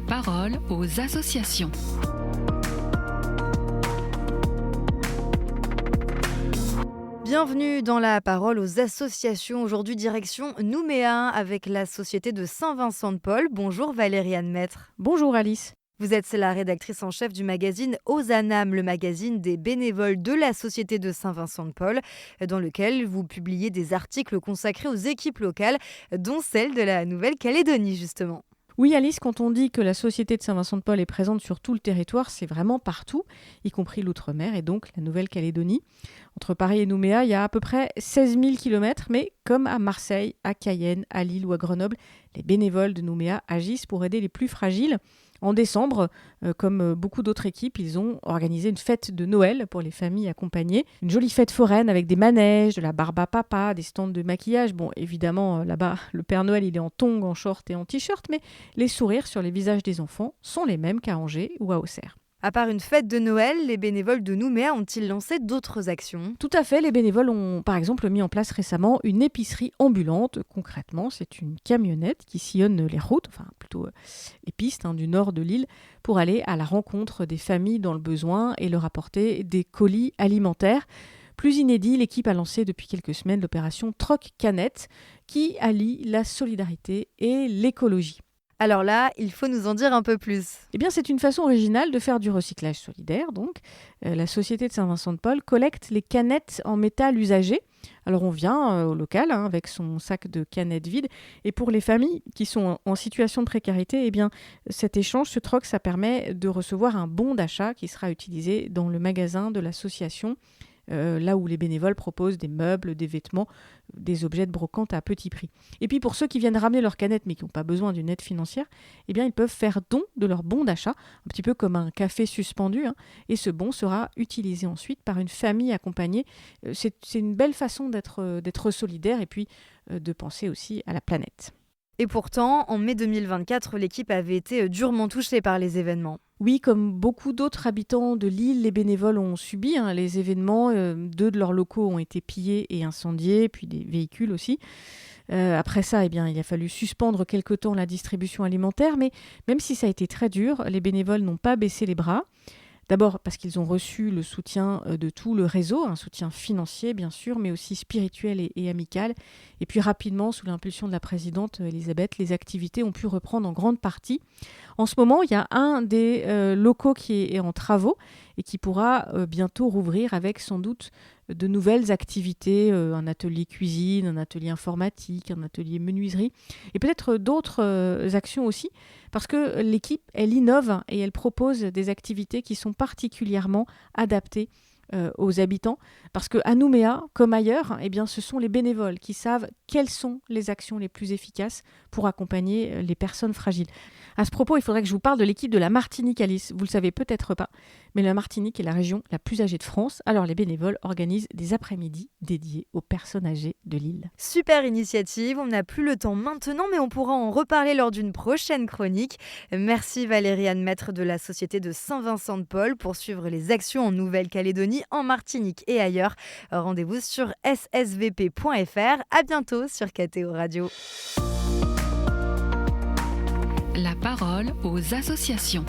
parole aux associations. Bienvenue dans la parole aux associations. Aujourd'hui, direction Nouméa avec la Société de Saint-Vincent-de-Paul. Bonjour Valériane Maître. Bonjour Alice. Vous êtes la rédactrice en chef du magazine Ozanam, le magazine des bénévoles de la Société de Saint-Vincent-de-Paul, dans lequel vous publiez des articles consacrés aux équipes locales, dont celle de la Nouvelle-Calédonie justement. Oui Alice, quand on dit que la Société de Saint-Vincent-de-Paul est présente sur tout le territoire, c'est vraiment partout, y compris l'outre-mer et donc la Nouvelle-Calédonie. Entre Paris et Nouméa, il y a à peu près 16 000 km, mais comme à Marseille, à Cayenne, à Lille ou à Grenoble, les bénévoles de Nouméa agissent pour aider les plus fragiles. En décembre, comme beaucoup d'autres équipes, ils ont organisé une fête de Noël pour les familles accompagnées. Une jolie fête foraine avec des manèges, de la barbe à papa, des stands de maquillage. Bon, évidemment, là-bas, le Père Noël, il est en tongs, en short et en t-shirt, mais les sourires sur les visages des enfants sont les mêmes qu'à Angers ou à Auxerre. À part une fête de Noël, les bénévoles de Nouméa ont-ils lancé d'autres actions ? Tout à fait, les bénévoles ont par exemple mis en place récemment une épicerie ambulante. Concrètement, c'est une camionnette qui sillonne les routes, enfin plutôt les pistes du nord de l'île, pour aller à la rencontre des familles dans le besoin et leur apporter des colis alimentaires. Plus inédit, l'équipe a lancé depuis quelques semaines l'opération Troc Canette qui allie la solidarité et l'écologie. Alors là, il faut nous en dire un peu plus. Eh bien, c'est une façon originale de faire du recyclage solidaire. Donc, la Société de Saint-Vincent-de-Paul collecte les canettes en métal usagé. Alors, on vient au local avec son sac de canettes vides. Et pour les familles qui sont en situation de précarité, eh bien, cet échange, ce troc, ça permet de recevoir un bon d'achat qui sera utilisé dans le magasin de l'association. Là où les bénévoles proposent des meubles, des vêtements, des objets de brocante à petit prix. Et puis pour ceux qui viennent ramener leurs canettes mais qui n'ont pas besoin d'une aide financière, eh bien ils peuvent faire don de leur bon d'achat, un petit peu comme un café suspendu, et ce bon sera utilisé ensuite par une famille accompagnée. C'est une belle façon d'être solidaire et puis de penser aussi à la planète. Et pourtant, en mai 2024, l'équipe avait été durement touchée par les événements. Oui, comme beaucoup d'autres habitants de l'île, les bénévoles ont subi les événements. 2 de leurs locaux ont été pillés et incendiés, puis des véhicules aussi. Après ça, eh bien, il a fallu suspendre quelque temps la distribution alimentaire, mais même si ça a été très dur, les bénévoles n'ont pas baissé les bras. D'abord parce qu'ils ont reçu le soutien de tout le réseau, un soutien financier bien sûr, mais aussi spirituel et amical. Et puis rapidement, sous l'impulsion de la présidente Elisabeth, les activités ont pu reprendre en grande partie. En ce moment, il y a un des locaux qui est en travaux et qui pourra bientôt rouvrir avec sans doute de nouvelles activités, un atelier cuisine, un atelier informatique, un atelier menuiserie et peut-être d'autres actions aussi parce que l'équipe, elle innove et elle propose des activités qui sont particulièrement adaptées aux habitants parce qu'à Nouméa, comme ailleurs, eh bien, ce sont les bénévoles qui savent quelles sont les actions les plus efficaces pour accompagner les personnes fragiles. À ce propos, il faudrait que je vous parle de l'équipe de la Martinique, Alice. Vous le savez peut-être pas, mais la Martinique est la région la plus âgée de France. Alors les bénévoles organisent des après-midi dédiés aux personnes âgées de l'île. Super initiative, on n'a plus le temps maintenant, mais on pourra en reparler lors d'une prochaine chronique. Merci Valériane Maître de la Société de Saint-Vincent-de-Paul pour suivre les actions en Nouvelle-Calédonie, en Martinique et ailleurs. Rendez-vous sur ssvp.fr. À bientôt sur KTO Radio. La parole aux associations.